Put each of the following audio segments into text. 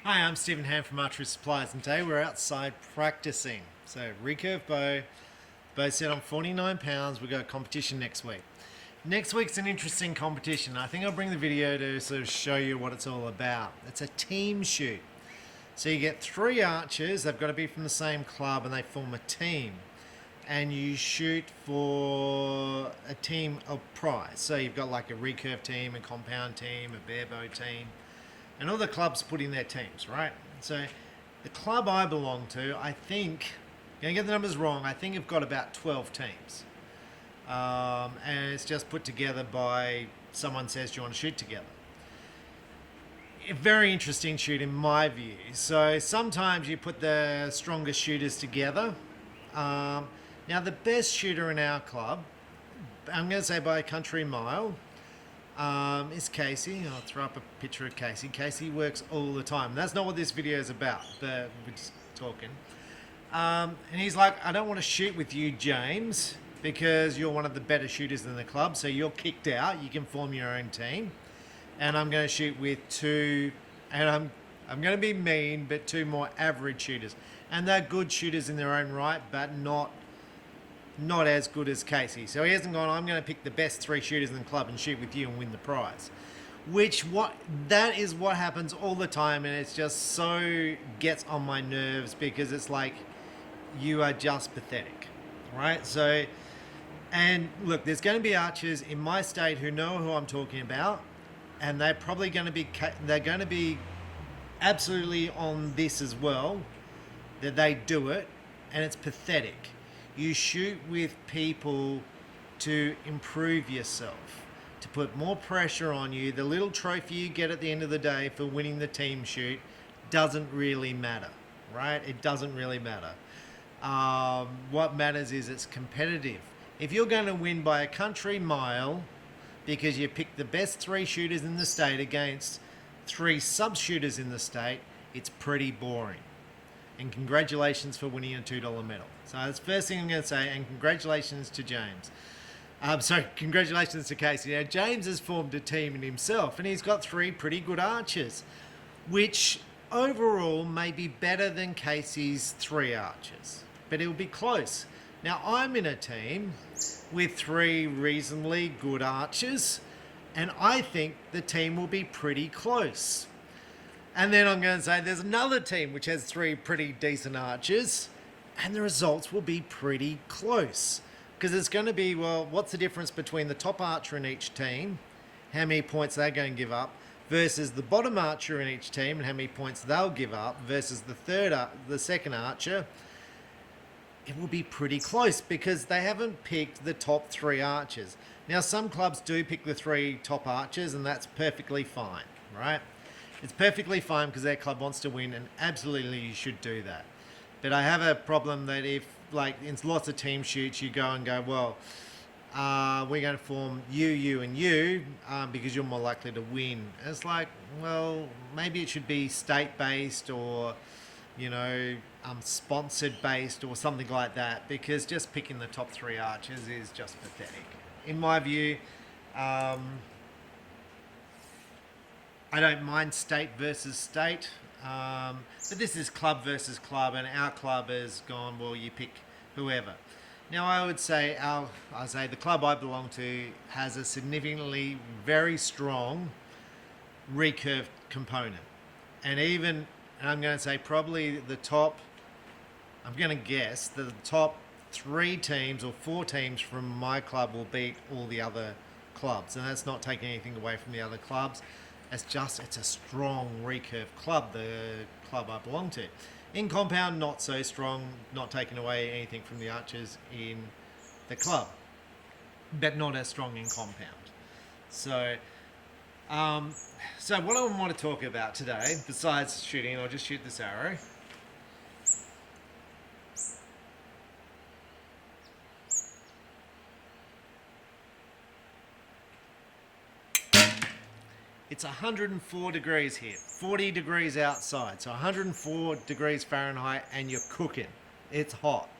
Hi, I'm Stephen Ham from Archery Supplies, and today we're outside practicing. So, recurve bow set on 49 pounds. We've got a competition next week. Next week's an interesting competition. I think I'll bring the video to sort of show you what it's all about. It's a team shoot. So, you get three archers, they've got to be from the same club, and they form a team. And you shoot for a team of prize. So, you've got like a recurve team, a compound team, a bare bow team. And all the clubs put in their teams, right? So the club I belong to, I think, I'm going to get the numbers wrong, I think I've got about 12 teams. And it's just put together by someone says, do you want to shoot together? A very interesting shoot in my view. So sometimes you put the strongest shooters together. Now the best shooter in our club, I'm going to say by a country mile, is Casey. I'll throw up a picture of Casey. Casey works all the time. That's not what this video is about, but we're just talking. And he's like, I don't want to shoot with you, James, because you're one of the better shooters in the club, so you're kicked out. You can form your own team. And I'm going to shoot with two, and I'm going to be mean, but two more average shooters. And they're good shooters in their own right, but not as good as Casey. So he hasn't gone, I'm going to pick the best three shooters in the club and shoot with you and win the prize. That is what happens all the time, and it's just so gets on my nerves because it's like, you are just pathetic, right? So, and look, there's going to be archers in my state who know who I'm talking about, and they're probably going to be absolutely on this as well, that they do it, and it's pathetic. You shoot with people to improve yourself, to put more pressure on you. The little trophy you get at the end of the day for winning the team shoot doesn't really matter, right? It doesn't really matter. What matters is it's competitive. If you're going to win by a country mile because you pick the best three shooters in the state against three sub-shooters in the state, it's pretty boring. And congratulations for winning a $2 medal. So that's the first thing I'm going to say, and congratulations to James. Congratulations to Casey. Now, James has formed a team in himself, and he's got three pretty good archers, which overall may be better than Casey's three archers, but it'll be close. Now, I'm in a team with three reasonably good archers, and I think the team will be pretty close. And then I'm going to say there's another team which has three pretty decent archers, and the results will be pretty close. Because it's going to be, well, what's the difference between the top archer in each team, how many points they're going to give up, versus the bottom archer in each team and how many points they'll give up, versus the second archer. It will be pretty close because they haven't picked the top three archers. Now, some clubs do pick the three top archers, and that's perfectly fine, right? It's perfectly fine because their club wants to win, and absolutely you should do that. But I have a problem that if, like, in lots of team shoots, you go, well, we're going to form you, and you, because you're more likely to win. And it's like, well, maybe it should be state-based or, sponsored-based or something like that, because just picking the top three archers is just pathetic. In my view, I don't mind state versus state, but this is club versus club, and our club has gone, well, you pick whoever. Now, I would say the club I belong to has a significantly very strong recurve component. And I'm going to say probably I'm going to guess that the top three teams or four teams from my club will beat all the other clubs. And that's not taking anything away from the other clubs. It's a strong recurve club, the club I belong to. In compound, not so strong, not taking away anything from the archers in the club, but not as strong in compound. So what I want to talk about today, besides shooting, I'll just shoot this arrow. It's 104 degrees here, 40 degrees outside, so 104 degrees Fahrenheit, and you're cooking. It's hot.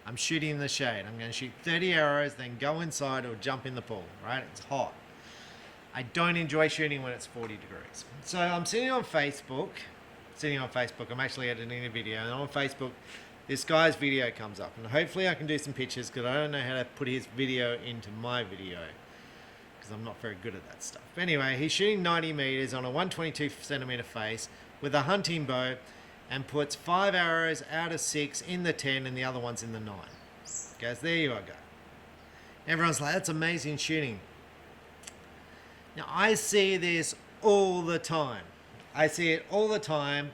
I'm shooting in the shade. I'm going to shoot 30 arrows, then go inside or jump in the pool, right? It's hot. I don't enjoy shooting when it's 40 degrees. So I'm sitting on Facebook sitting on Facebook. I'm actually editing a video, and on Facebook, this guy's video comes up, and hopefully I can do some pictures because I don't know how to put his video into my video because I'm not very good at that stuff. But anyway, he's shooting 90 meters on a 122 centimeter face with a hunting bow and puts 5 arrows out of 6 in the 10 and the other one's in the 9. Goes, there you go. Everyone's like, that's amazing shooting. Now, I see this all the time. I see it all the time,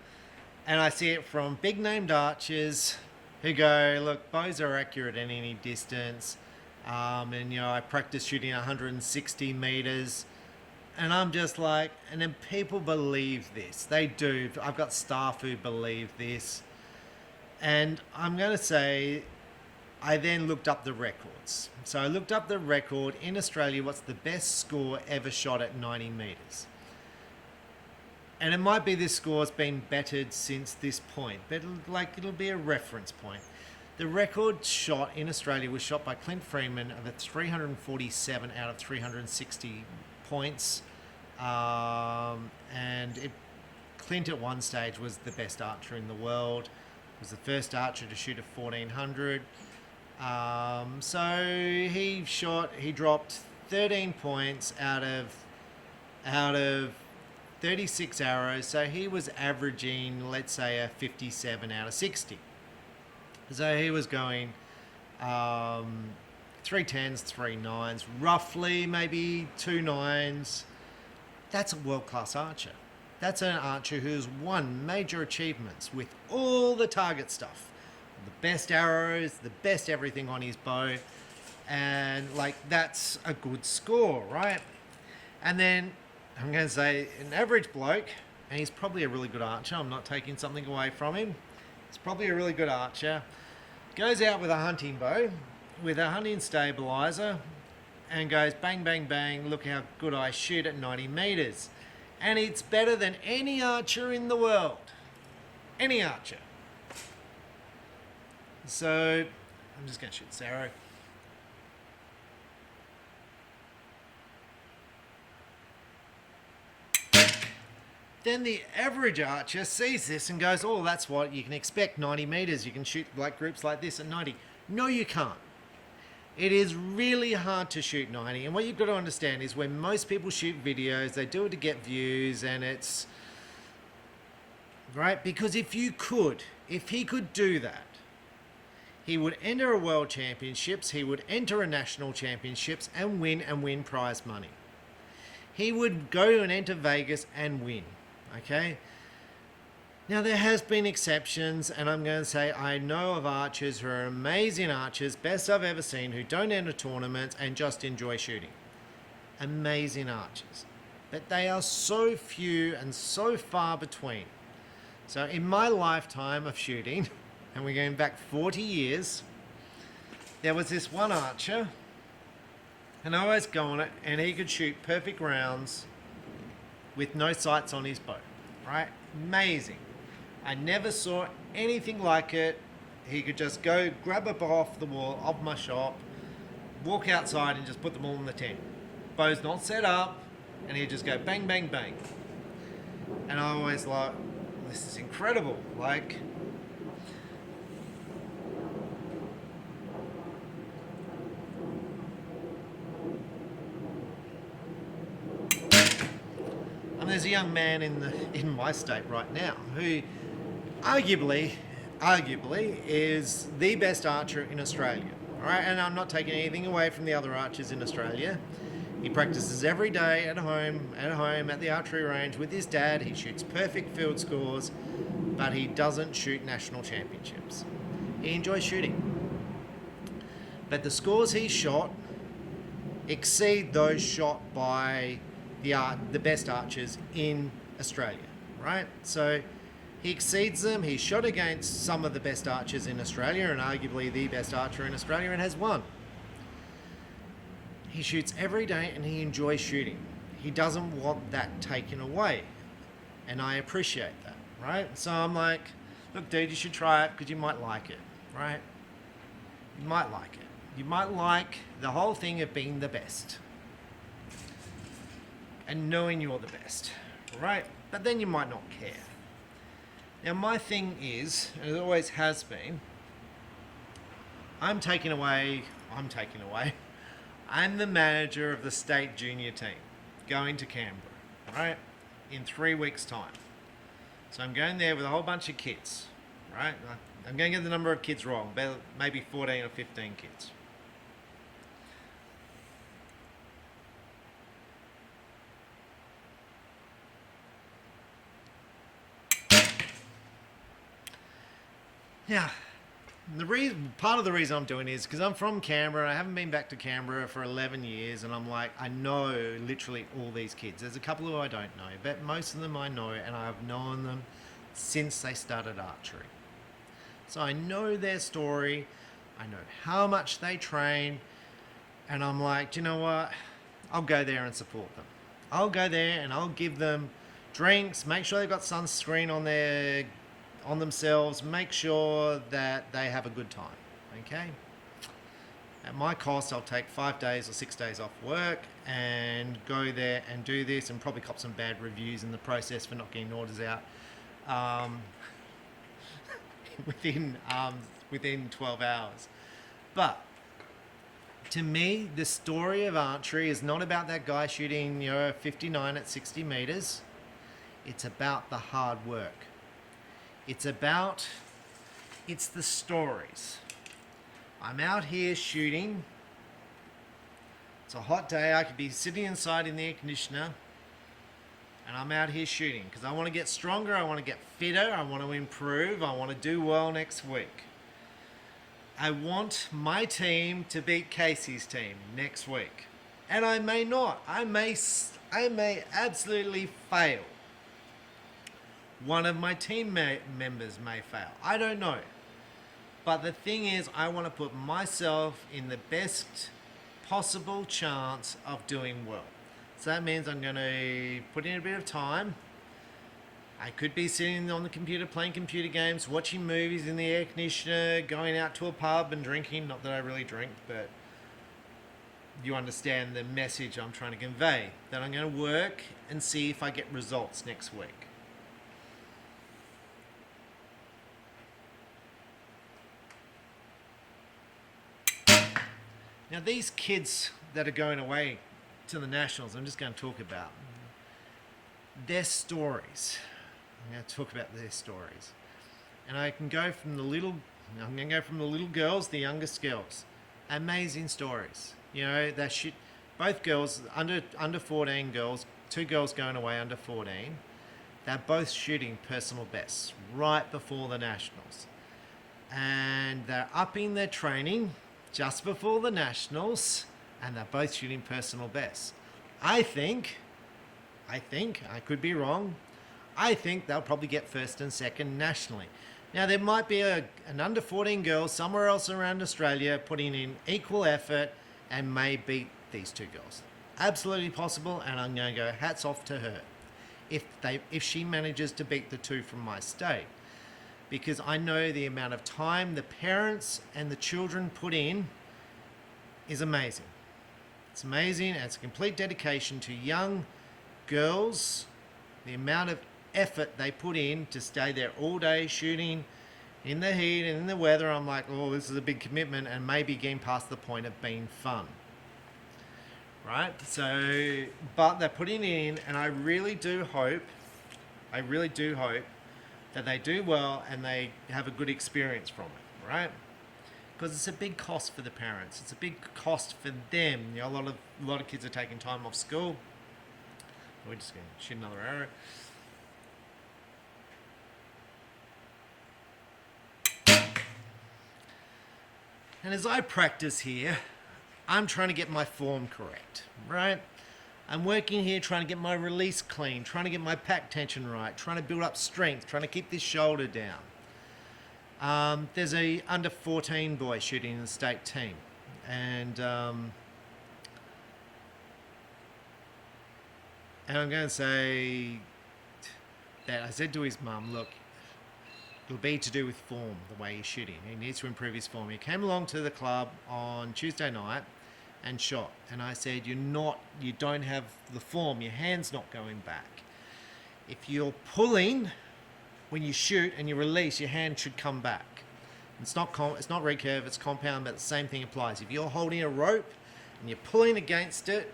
and I see it from big named archers who go, look, bows are accurate at any distance. And, I practice shooting 160 meters. And I'm just like, and then people believe this. They do. I've got staff who believe this. And I'm going to say, I then looked up the records. So I looked up the record in Australia, what's the best score ever shot at 90 meters. And it might be this score's been bettered since this point, but it'll be a reference point. The record shot in Australia was shot by Clint Freeman of 347 out of 360 points. Clint at one stage was the best archer in the world. Was the first archer to shoot a 1400. So he dropped 13 points out of 36 arrows. So he was averaging, let's say, a 57 out of 60. So he was going 3 10s, 3 9s, roughly maybe 2 9s. That's a world-class archer. That's an archer who's won major achievements with all the target stuff. The best arrows, the best everything on his bow. And that's a good score, right? And then I'm going to say an average bloke, and he's probably a really good archer. I'm not taking something away from him. He's probably a really good archer. Goes out with a hunting bow, with a hunting stabilizer, and goes bang, bang, bang. Look how good I shoot at 90 meters. And it's better than any archer in the world. Any archer. So I'm just going to shoot this arrow. Then the average archer sees this and goes, oh, that's what you can expect, 90 meters. You can shoot groups like this at 90. No, you can't. It is really hard to shoot 90. And what you've got to understand is when most people shoot videos, they do it to get views, and it's... Right? Because if he could do that, he would enter a world championships, he would enter a national championships and win prize money. He would go and enter Vegas and win. Okay? Now, there has been exceptions, and I'm going to say I know of archers who are amazing archers, best I've ever seen, who don't enter tournaments and just enjoy shooting. Amazing archers. But they are so few and so far between. So in my lifetime of shooting, and we're going back 40 years, there was this one archer, and I always go on it, and he could shoot perfect rounds with no sights on his bow, right? Amazing. I never saw anything like it. He could just go grab a bow off the wall of my shop, walk outside and just put them all in the tent. Bow's not set up, and he'd just go bang, bang, bang. And I always like, this is incredible. There's a young man in my state right now who arguably is the best archer in Australia. All right, and I'm not taking anything away from the other archers in Australia. He practices every day at home at the archery range with his dad. He shoots perfect field scores, but he doesn't shoot national championships. He enjoys shooting. But the scores he shot exceed those shot by the best archers in Australia, right? So he exceeds them. He shot against some of the best archers in Australia and arguably the best archer in Australia and has won. He shoots every day and he enjoys shooting. He doesn't want that taken away. And I appreciate that, right? So I'm like, look, dude, you should try it because you might like it, right? You might like it. You might like the whole thing of being the best. And knowing you're the best, right? But then you might not care. Now my thing is, and it always has been, I'm taking away, I'm the manager of the state junior team going to Canberra, right? In 3 weeks' time. So I'm going there with a whole bunch of kids, right? I'm going to get the number of kids wrong, but maybe 14 or 15 kids. Yeah. Part of the reason I'm doing it is because I'm from Canberra. I haven't been back to Canberra for 11 years, and I'm like, I know literally all these kids. There's a couple who I don't know, but most of them I know, and I've known them since they started archery. So I know their story, I know how much they train, and I'm like, do you know what? I'll go there and support them. I'll go there and I'll give them drinks, make sure they've got sunscreen on themselves, make sure that they have a good time, okay? At my cost, I'll take 5 days or 6 days off work and go there and do this, and probably cop some bad reviews in the process for not getting orders out within 12 hours. But to me, the story of archery is not about that guy shooting 59 at 60 meters. It's about the hard work. It's the stories. I'm out here shooting. It's a hot day. I could be sitting inside in the air conditioner, and I'm out here shooting because I want to get stronger. I want to get fitter. I want to improve. I want to do well next week. I want my team to beat Casey's team next week, and I may not. I may absolutely fail. One of my team members may fail. I don't know. But the thing is, I want to put myself in the best possible chance of doing well. So that means I'm going to put in a bit of time. I could be sitting on the computer playing computer games, watching movies in the air conditioner, going out to a pub and drinking. Not that I really drink, but you understand the message I'm trying to convey. That I'm going to work and see if I get results next week. Now these kids that are going away to the Nationals, I'm just going to talk about their stories. I'm going to talk about their stories. And I'm going to go from the little girls, the youngest girls. Amazing stories. Both girls, under 14 girls, 2 girls going away under 14. They're both shooting personal bests right before the Nationals. And they're upping their training just before the Nationals, and they're both shooting personal bests. I think, I could be wrong, I think they'll probably get first and second nationally. Now, there might be an under 14 girl somewhere else around Australia putting in equal effort and may beat these 2 girls. Absolutely possible, and I'm going to go hats off to her if she manages to beat the 2 from my state. Because I know the amount of time the parents and the children put in is amazing. It's amazing, and it's a complete dedication to young girls. The amount of effort they put in to stay there all day shooting in the heat and in the weather. I'm like, oh, this is a big commitment, and maybe getting past the point of being fun. Right? So, but they're putting in, and I really do hope that they do well and they have a good experience from it, right? Because it's a big cost for the parents. It's a big cost for them. A lot of kids are taking time off school. We're just going to shoot another arrow. And as I practice here, I'm trying to get my form correct, right? I'm working here trying to get my release clean, trying to get my pack tension right, trying to build up strength, trying to keep this shoulder down. There's a under 14 boy shooting in the state team, and I'm going to say that I said to his mum, look, it'll be to do with form, the way he's shooting. He needs to improve his form. He came along to the club on Tuesday night and shot, and I said, you don't have the form, your hand's not going back. If you're pulling when you shoot and you release, your hand should come back. It's not recurve, it's compound, but the same thing applies. If you're holding a rope and you're pulling against it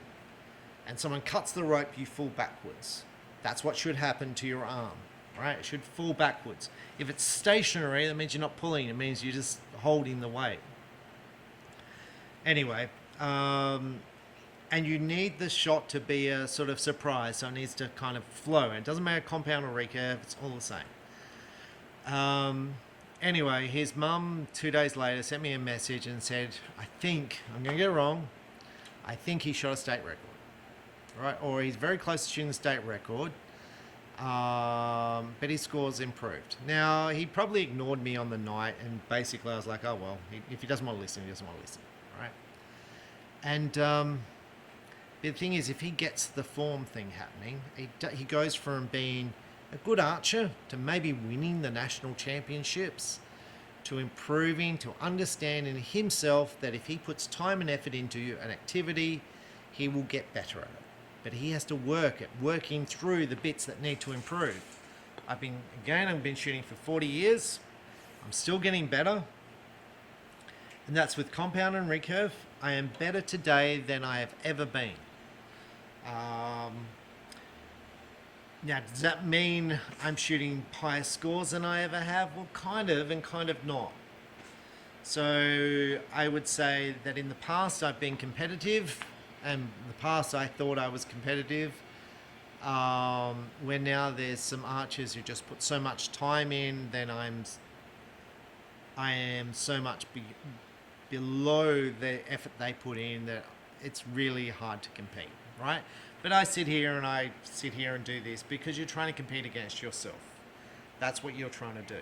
and someone cuts the rope, you fall backwards. That's what should happen to your arm, right? It should fall backwards. If it's stationary, that means you're not pulling. It means you're just holding the weight. Anyway, and you need the shot to be a sort of surprise, so it needs to kind of flow. And it doesn't matter compound or recurve, it's all the same. Anyway, his mum 2 days later sent me a message and said, I think, I'm going to get it wrong, I think he shot a state record. Right? Or he's very close to shooting the state record, but his score's improved. Now, he probably ignored me on the night, and basically I was like, oh well, if he doesn't want to listen, he doesn't want to listen. Right? And the thing is, if he gets the form thing happening, he goes from being a good archer to maybe winning the national championships, to improving, to understanding himself that if he puts time and effort into an activity, he will get better at it. But he has to work at working through the bits that need to improve. I've been shooting for 40 years. I'm still getting better. And that's with compound and recurve. I am better today than I have ever been. Now, does that mean I'm shooting higher scores than I ever have? Well, kind of and kind of not. So I would say that in the past I've been competitive, and in the past I thought I was competitive. Where now there's some archers who just put so much time in, then I am so much below the effort they put in that it's really hard to compete, right? But I sit here and do this because you're trying to compete against yourself. That's what you're trying to do.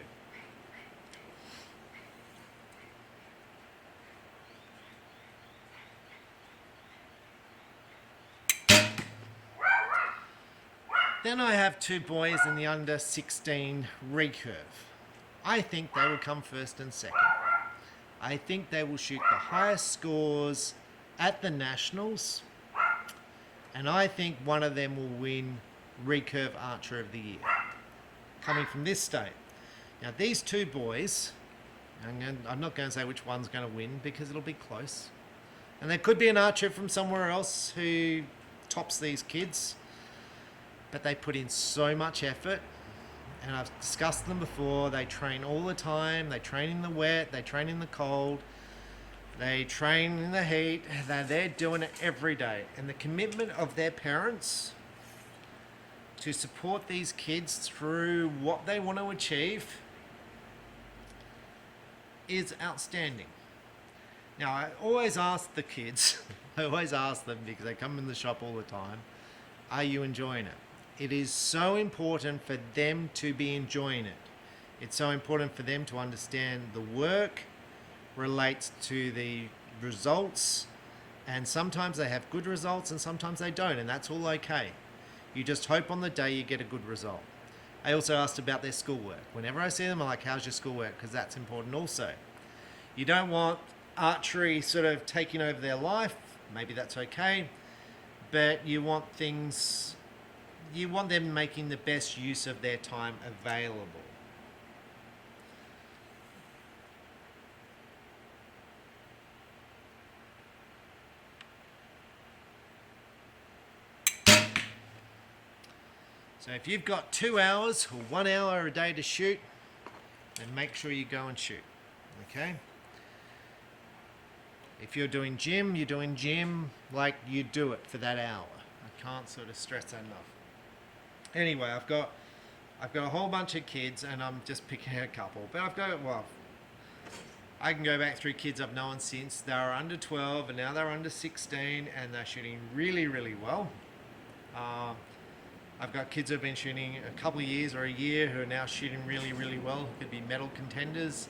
Then I have two boys in the under 16 recurve. I think they will come first and second. I think they will shoot the highest scores at the Nationals. And I think one of them will win Recurve Archer of the Year, coming from this state. Now, these two boys, I'm not going to say which one's going to win because it'll be close. And there could be an archer from somewhere else who tops these kids. But they put in so much effort. And I've discussed them before. They train all the time. They train in the wet. They train in the cold. They train in the heat. They're doing it every day. And the commitment of their parents to support these kids through what they want to achieve is outstanding. Now, I always ask the kids, I always ask them because they come in the shop all the time, are you enjoying it? It is so important for them to be enjoying it. It's so important for them to understand the work relates to the results, and sometimes they have good results and sometimes they don't, and that's all okay. You just hope on the day you get a good result. I also asked about their schoolwork. Whenever I see them, I'm like, how's your schoolwork? Because that's important also. You don't want archery sort of taking over their life. Maybe that's okay. But you want them making the best use of their time available. So if you've got 2 hours or 1 hour a day to shoot, then make sure you go and shoot, okay? If you're doing gym, like you do it for that hour. I can't sort of stress that enough. Anyway, I've got a whole bunch of kids, and I'm just picking a couple. But I can go back through kids I've known since they were under 12, and now they're under 16, and they're shooting really, really well. I've got kids who've been shooting a couple of years or a year who are now shooting really, really well. Could be medal contenders.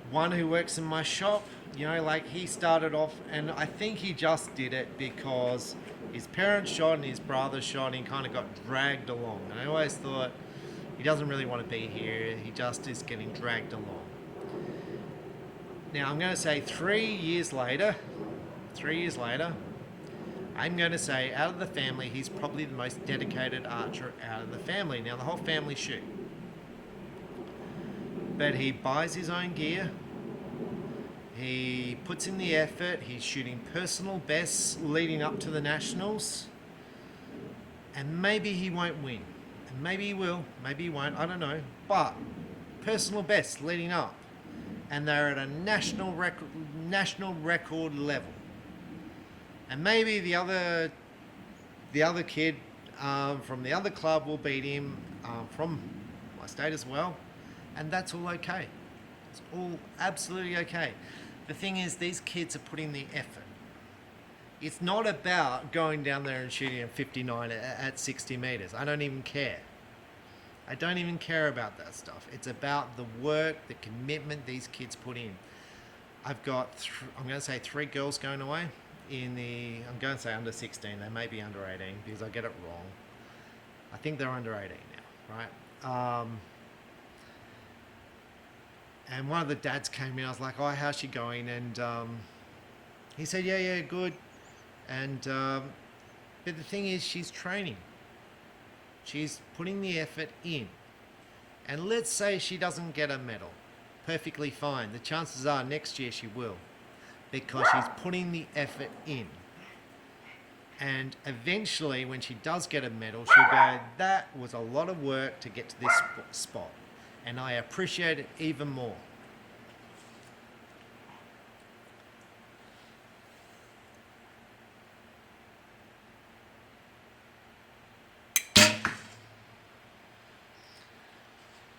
One who works in my shop, he started off, and I think he just did it because his parents shot and his brother shot, and he kind of got dragged along. And I always thought, he doesn't really want to be here. He just is getting dragged along. Now, I'm going to say 3 years later, I'm going to say out of the family, he's probably the most dedicated archer out of the family. Now, the whole family shoot. But he buys his own gear. He puts in the effort. He's shooting personal bests leading up to the Nationals. And maybe he won't win. And maybe he will. Maybe he won't. I don't know. But personal bests leading up. And they're at a national record level. And maybe the other kid from the other club will beat him from my state as well. And that's all okay. It's all absolutely okay. The thing is, these kids are putting the effort. It's not about going down there and shooting a 59 at 60 meters. I don't even care. I don't even care about that stuff. It's about the work, the commitment these kids put in. I've got, I'm going to say 3 girls going away in the, I'm going to say under 16. They may be under 18 because I get it wrong. I think they're under 18 now, right? And one of the dads came in. I was like, "Oh, how's she going?" And he said, "Yeah, good." And but the thing is, she's training. She's putting the effort in. And let's say she doesn't get a medal. Perfectly fine. The chances are next year she will, because she's putting the effort in. And eventually, when she does get a medal, she'll go, "That was a lot of work to get to this spot. And I appreciate it even more."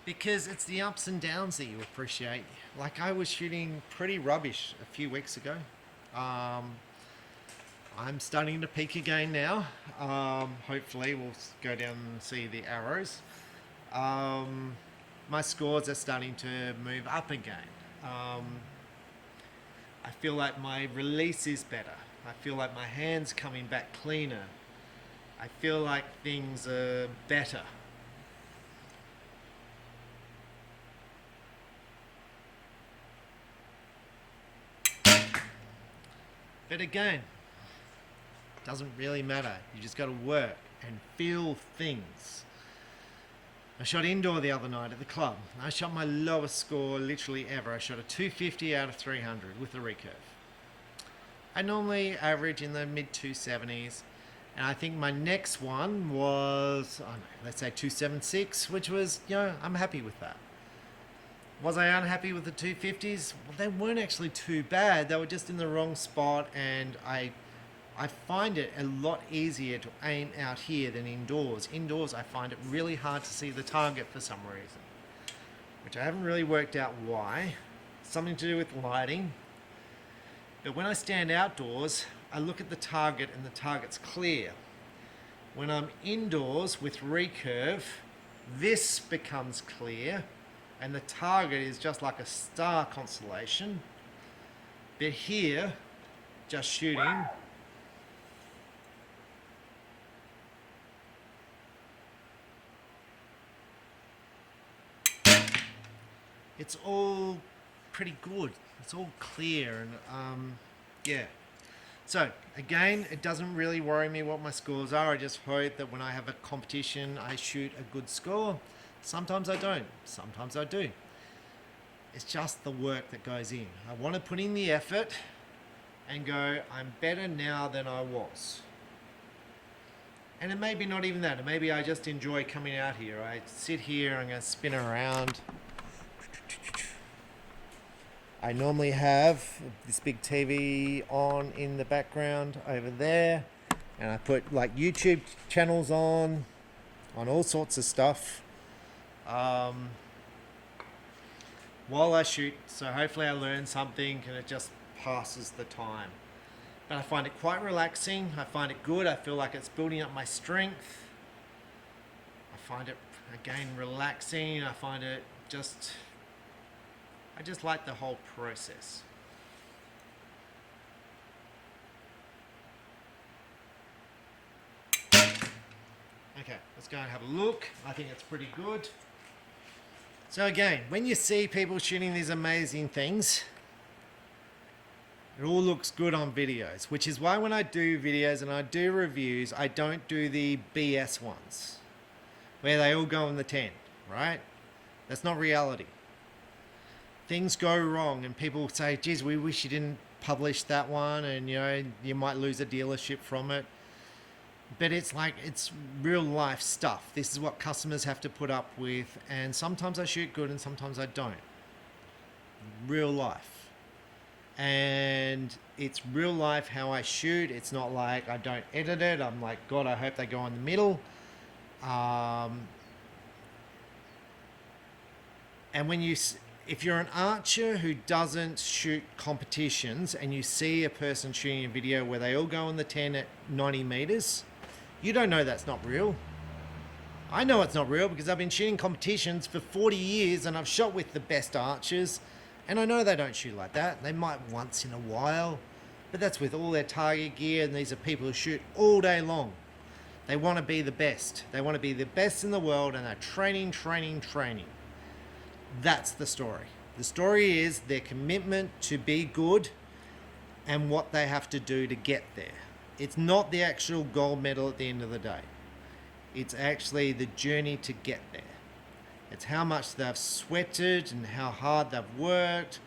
Because it's the ups and downs that you appreciate. Like, I was shooting pretty rubbish a few weeks ago. I'm starting to peak again now. Hopefully we'll go down and see the arrows. My scores are starting to move up again. I feel like my release is better. I feel like my hand's coming back cleaner. I feel like things are better. But again, it doesn't really matter. You just got to work and feel things. I shot indoor the other night at the club. I shot my lowest score literally ever. I shot a 250 out of 300 with the recurve. I normally average in the mid 270s. And I think my next one was, I don't know, let's say 276, which was, I'm happy with that. Was I unhappy with the 250s? Well, they weren't actually too bad. They were just in the wrong spot, and I find it a lot easier to aim out here than indoors. Indoors, I find it really hard to see the target for some reason, which I haven't really worked out why. Something to do with lighting. But when I stand outdoors, I look at the target and the target's clear. When I'm indoors with recurve, this becomes clear, and the target is just like a star constellation. But here, just shooting, it's all pretty good. It's all clear, and yeah. So again, it doesn't really worry me what my scores are. I just hope that when I have a competition, I shoot a good score. Sometimes I don't. Sometimes I do. It's just the work that goes in. I want to put in the effort and go, I'm better now than I was. And it may be not even that. Maybe I just enjoy coming out here. I sit here, I'm going to spin around. I normally have this big TV on in the background over there, and I put like YouTube channels on all sorts of stuff while I shoot. So hopefully I learn something and it just passes the time. But I find it quite relaxing. I find it good. I feel like it's building up my strength. I find it, again, relaxing. I find it just... I just like the whole process. Okay, let's go and have a look. I think it's pretty good. So again, when you see people shooting these amazing things, It all looks good on videos, which is why when I do videos and I do reviews, I don't do the BS ones where they all go in the 10, right? That's not reality. Things go wrong and people say, geez, we wish you didn't publish that one, and you might lose a dealership from it. But it's like, it's real life stuff. This is what customers have to put up with, and sometimes I shoot good and sometimes I don't. Real life. And it's real life how I shoot. It's not like I don't edit it. I'm like, God, I hope they go in the middle. And if you're an archer who doesn't shoot competitions and you see a person shooting a video where they all go in the 10 at 90 meters, you don't know that's not real. I know it's not real because I've been shooting competitions for 40 years and I've shot with the best archers. And I know they don't shoot like that. They might once in a while, but that's with all their target gear, and these are people who shoot all day long. They want to be the best. They want to be the best in the world, and they're training. That's the story. The story is their commitment to be good and what they have to do to get there. It's not the actual gold medal at the end of the day. It's actually the journey to get there. It's how much they've sweated and how hard they've worked,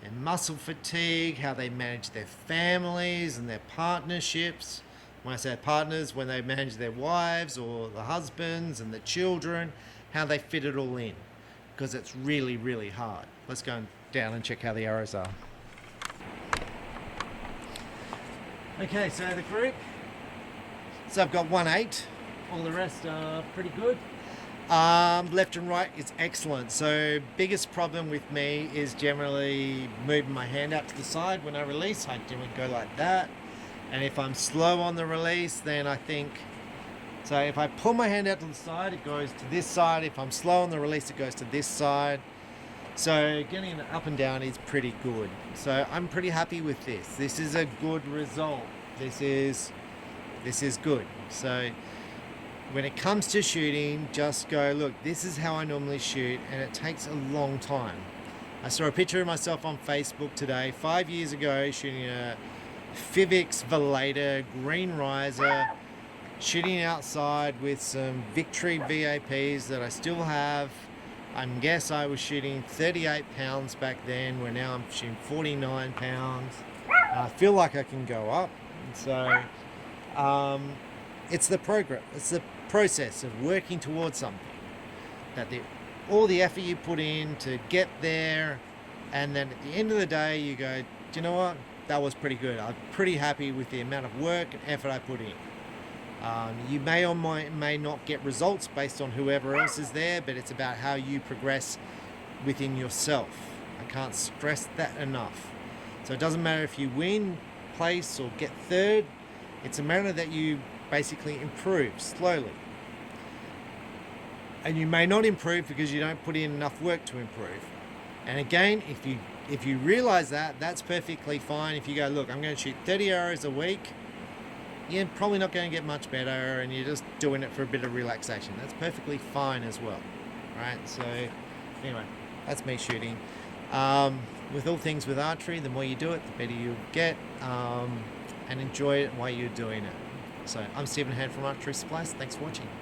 and muscle fatigue, how they manage their families and their partnerships. When I say partners, when they manage their wives or the husbands and the children, how they fit it all in. Because it's really, really hard. Let's go down and check how the arrows are. Okay, so the group. So I've got 1-8. All the rest are pretty good. Left and right is excellent. So biggest problem with me is generally moving my hand out to the side when I release. I generally go like that. And if I'm slow on the release, then I think, so if I pull my hand out to the side, it goes to this side. If I'm slow on the release, it goes to this side. So getting it up and down is pretty good. So I'm pretty happy with this. This is a good result. This is good. So when it comes to shooting, just go, look, this is how I normally shoot, and it takes a long time. I saw a picture of myself on Facebook today, 5 years ago, shooting a Fivix Veleta green riser, shooting outside with some Victory VAPs that I still have. I guess I was shooting 38 pounds back then, where now I'm shooting 49 pounds. I feel like I can go up. And so it's the progress, it's the process of working towards something. That all the effort you put in to get there, and then at the end of the day you go, do you know what? That was pretty good. I'm pretty happy with the amount of work and effort I put in. You may or may not get results based on whoever else is there, but it's about how you progress within yourself. I can't stress that enough. So it doesn't matter if you win, place, or get third. It's a matter that you basically improve slowly. And you may not improve because you don't put in enough work to improve. And again, if you realize that, that's perfectly fine. If you go, look, I'm going to shoot 30 arrows a week, you're probably not going to get much better, and you're just doing it for a bit of relaxation. That's perfectly fine as well, right? So anyway, that's me shooting. With all things with archery, the more you do it, the better you get, and enjoy it while you're doing it. So I'm Stephen Hand from Archery Supplies. Thanks for watching.